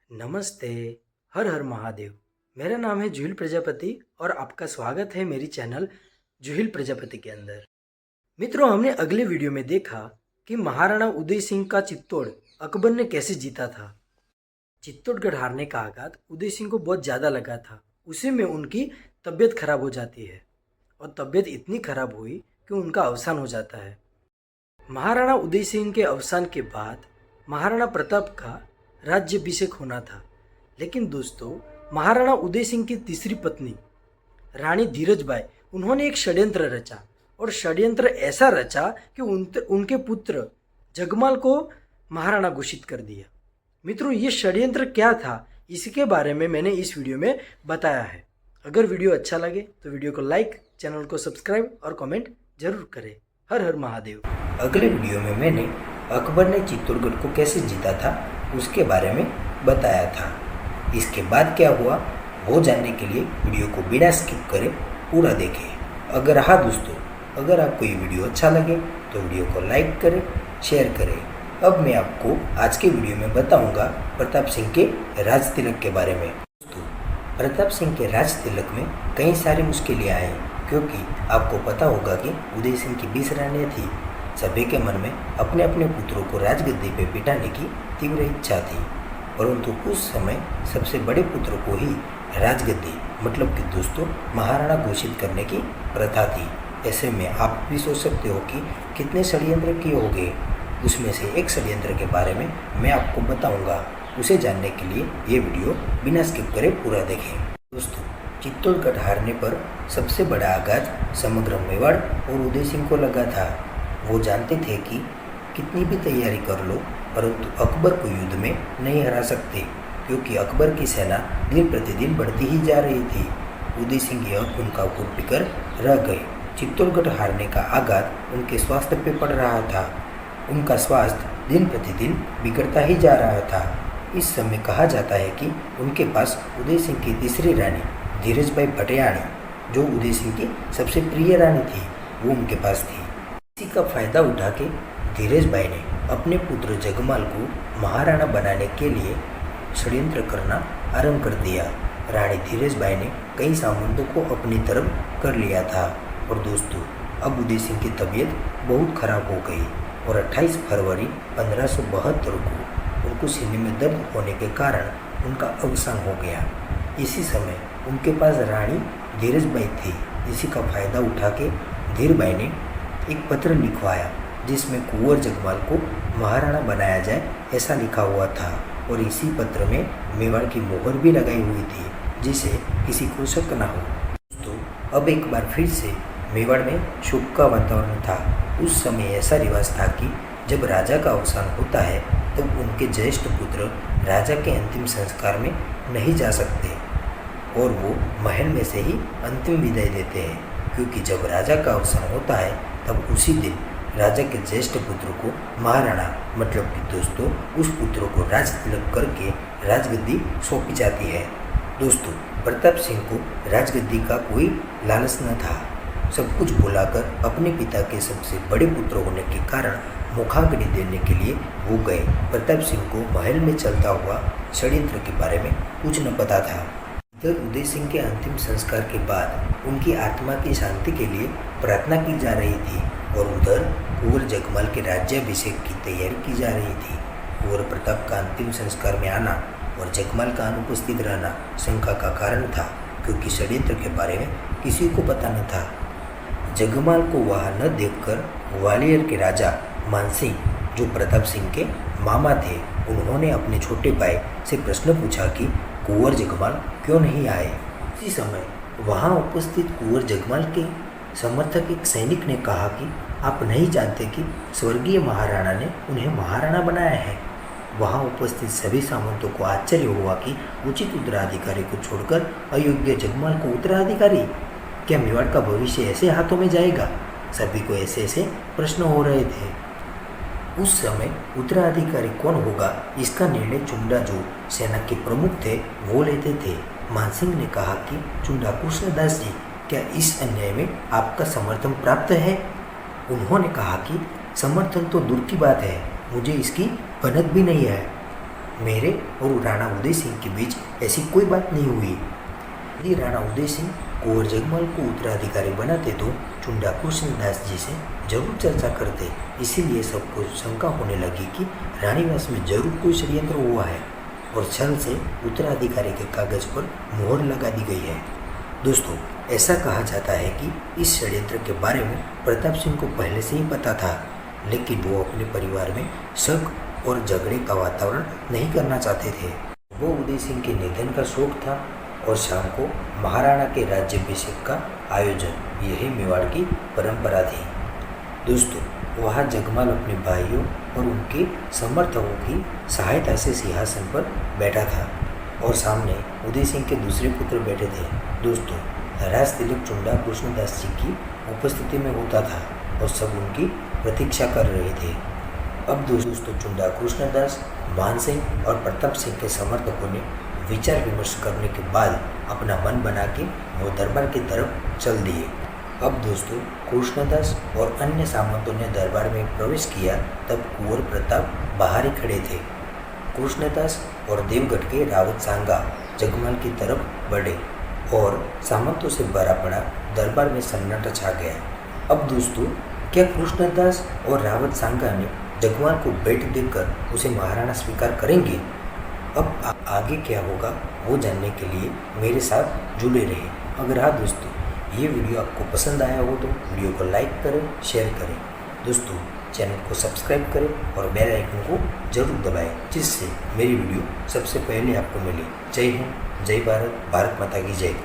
नमस्ते। हर हर महादेव। मेरा नाम है जुहिल प्रजापति और आपका स्वागत है मेरी चैनल जुहिल प्रजापति के अंदर। मित्रों, हमने अगले वीडियो में देखा कि महाराणा उदय सिंह का चित्तौड़ अकबर ने कैसे जीता था। चित्तौड़गढ़ हारने का आघात उदय सिंह को बहुत ज़्यादा लगा था। उसी में उनकी तबीयत खराब हो जाती है और तबीयत इतनी खराब हुई कि उनका अवसान हो जाता है। महाराणा उदय सिंह के अवसान के बाद महाराणा प्रताप का राज्याभिषेक होना था। लेकिन दोस्तों, महाराणा उदय सिंह की तीसरी पत्नी रानी धीरजबाई, उन्होंने एक षड्यंत्र रचा और षड्यंत्र ऐसा रचा कि उनके पुत्र जगमाल को महाराणा घोषित कर दिया। मित्रों, ये षड्यंत्र क्या था, इसके बारे में मैंने इस वीडियो में बताया है। अगर वीडियो अच्छा लगे तो वीडियो को लाइक, चैनल को सब्सक्राइब और कमेंट जरूर करें। हर हर महादेव। अगले वीडियो में मैंने अकबर ने चित्तौड़गढ़ को कैसे जीता था उसके बारे में बताया था। इसके बाद क्या हुआ वो जानने के लिए वीडियो को बिना स्किप करे पूरा देखें। अगर आपको ये वीडियो अच्छा लगे तो वीडियो को लाइक करें, शेयर करें। अब मैं आपको आज के वीडियो में बताऊंगा प्रताप सिंह के राज तिलक के बारे में। दोस्तों, प्रताप सिंह के राज तिलक में कई सारी मुश्किलें आई, क्योंकि आपको पता होगा कि उदय सिंह की 20 रानियाँ थी। सभी के मन में अपने अपने पुत्रों को राजगद्दी पे बिठाने की तीव्र इच्छा थी, परंतु उस समय सबसे बड़े पुत्र को ही राजगद्दी मतलब कि दोस्तों महाराणा घोषित करने की प्रथा थी। ऐसे में आप भी सोच सकते हो कि कितने षड्यंत्र किए होंगे। उसमें से एक षड्यंत्र के बारे में मैं आपको बताऊंगा। उसे जानने के लिए ये वीडियो बिना स्किप करे पूरा देखें। दोस्तों, चित्तौड़गढ़ हारने पर सबसे बड़ा आघात समग्र मेवाड़ और उदय सिंह को लगा था। वो जानते थे कि कितनी भी तैयारी कर लो परंतु अकबर को युद्ध में नहीं हरा सकते, क्योंकि अकबर की सेना दिन प्रतिदिन बढ़ती ही जा रही थी। उदय सिंह यह उनका फिक्र रह गए। चित्तौड़गढ़ हारने का आघात उनके स्वास्थ्य पे पड़ रहा था। उनका स्वास्थ्य दिन प्रतिदिन बिगड़ता ही जा रहा था। इस समय कहा जाता है कि उनके पास उदय सिंह की तीसरी रानी धीरजबाई भटियाणी, जो उदय सिंह की सबसे प्रिय रानी थी, वो उनके पास थी। इसी का फायदा उठा के धीरजबाई ने अपने पुत्र जगमाल को महाराणा बनाने के लिए षड्यंत्र करना आरंभ कर दिया। रानी धीरजबाई ने कई सामंतों को अपनी तरफ कर लिया था और दोस्तों, अब उदय सिंह की तबीयत बहुत खराब हो गई और 28 फरवरी 1572 को उनको सीने में दर्द होने के कारण उनका अवसान हो गया। इसी समय उनके पास रानी धीरजबाई थी। इसी का फायदा उठा के धीरबाई ने एक पत्र लिखवाया जिसमें कुंवर जगमाल को महाराणा बनाया जाए ऐसा लिखा हुआ था, और इसी पत्र में मेवाड़ की मोहर भी लगाई हुई थी, जिसे किसी को शक न हो। दोस्तों, अब एक बार फिर से मेवाड़ में शोक का वातावरण था। उस समय ऐसा रिवाज था कि जब राजा का अवसान होता है तब उनके ज्येष्ठ पुत्र राजा के अंतिम संस्कार में नहीं जा सकते और वो महल में से ही अंतिम विदाई देते हैं, क्योंकि जब राजा का अवसान होता है तब उसी दिन राजा के ज्येष्ठ पुत्र को महाराणा मतलब कि दोस्तों उस पुत्र को राज तिलक करके राजगद्दी सौंपी जाती है। दोस्तों, प्रताप सिंह को राजगद्दी का कोई लालच न था। सब कुछ भुलाकर अपने पिता के सबसे बड़े पुत्र होने के कारण मुखाग्नि देने के लिए वो गए। प्रताप सिंह को महल में चलता हुआ षड्यंत्र के बारे में कुछ न पता था। इधर उदय सिंह के अंतिम संस्कार के बाद उनकी आत्मा की शांति के लिए प्रार्थना की जा रही थी और उधर कुंवर जगमाल के राज्याभिषेक की तैयारी की जा रही थी। कुंवर प्रताप का अंतिम संस्कार में आना और जगमाल का अनुपस्थित रहना शंका का कारण था, क्योंकि षड्यंत्र के बारे में किसी को पता न था। जगमाल को वहां न देखकर ग्वालियर के राजा मानसिंह, जो प्रताप सिंह के मामा थे, उन्होंने अपने छोटे भाई से प्रश्न पूछा कि कुंवर जगमाल क्यों नहीं आए। उसी समय वहां उपस्थित कुंवर जगमाल के समर्थक एक सैनिक ने कहा कि आप नहीं जानते कि स्वर्गीय महाराणा ने उन्हें महाराणा बनाया है। वहां उपस्थित सभी सामंतों को आश्चर्य हुआ कि उचित उत्तराधिकारी को छोड़कर अयोग्य जगमाल को उत्तराधिकारी, क्या मेवाड़ का भविष्य ऐसे हाथों में जाएगा? सभी को ऐसे ऐसे प्रश्न हो रहे थे। उस समय उत्तराधिकारी कौन होगा इसका निर्णय चुंडा, जो सेना के प्रमुख थे, वो लेते थे। मानसिंह ने कहा कि चुंडा कृष्णदास जी, क्या इस अन्याय में आपका समर्थन प्राप्त है? उन्होंने कहा कि समर्थन तो दूर की बात है, मुझे इसकी भनक भी नहीं है। मेरे और राणा उदय सिंह के बीच ऐसी कोई बात नहीं हुई। यदि राणा उदय सिंह कुंवर जगमल को उत्तराधिकारी बनाते तो चुंडा कृष्णदास जी से जरूर चर्चा करते। इसीलिए सबको शंका होने लगी कि रानीवास में जरूर कोई षड्यंत्र हुआ है और छल से उत्तराधिकारी के कागज पर मोहर लगा दी गई है। दोस्तों, ऐसा कहा जाता है कि इस षड्यंत्र के बारे में प्रताप सिंह को पहले से ही पता था, लेकिन वो अपने परिवार में शक और झगड़े का वातावरण नहीं करना चाहते थे। वो उदय सिंह के निधन का शोक था और शाम को महाराणा के राज्याभिषेक का आयोजन, यही मेवाड़ की परंपरा थी। दोस्तों, वहाँ जगमल अपने भाइयों और उनके समर्थकों की सहायता से सिंहासन पर बैठा था और सामने उदय सिंह के दूसरे पुत्र बैठे थे। दोस्तों, राज तिलक चुंडा कृष्णदास जी की उपस्थिति में होता था और सब उनकी प्रतीक्षा कर रहे थे। अब दोस्तों, चुंडा कृष्णदास, मान सिंह और प्रताप सिंह के समर्थकों ने विचार विमर्श करने के बाद अपना मन बना के वो दरबार की तरफ चल दिए। अब दोस्तों, कृष्णदास और अन्य सामंतों ने दरबार में प्रवेश किया तब कुंवर प्रताप बाहर ही खड़े थे। कृष्णदास और देवगढ़ के रावत सांगा जगमल की तरफ बढ़े और सामंतों से भरा पड़ा दरबार में सन्नाटा छा गया। अब दोस्तों, क्या कृष्णदास और रावत सांगा ने जगमल को भेंट देकर उसे महाराणा स्वीकार करेंगे? अब आगे क्या होगा वो जानने के लिए मेरे साथ जुड़े रहे। अगर हाँ दोस्तों, ये वीडियो आपको पसंद आया हो तो वीडियो को लाइक करें, शेयर करें। दोस्तों, चैनल को सब्सक्राइब करें और बेल आइकन को जरूर दबाएं, जिससे मेरी वीडियो सबसे पहले आपको मिले। जय हिंद, जय भारत, भारत माता की जय।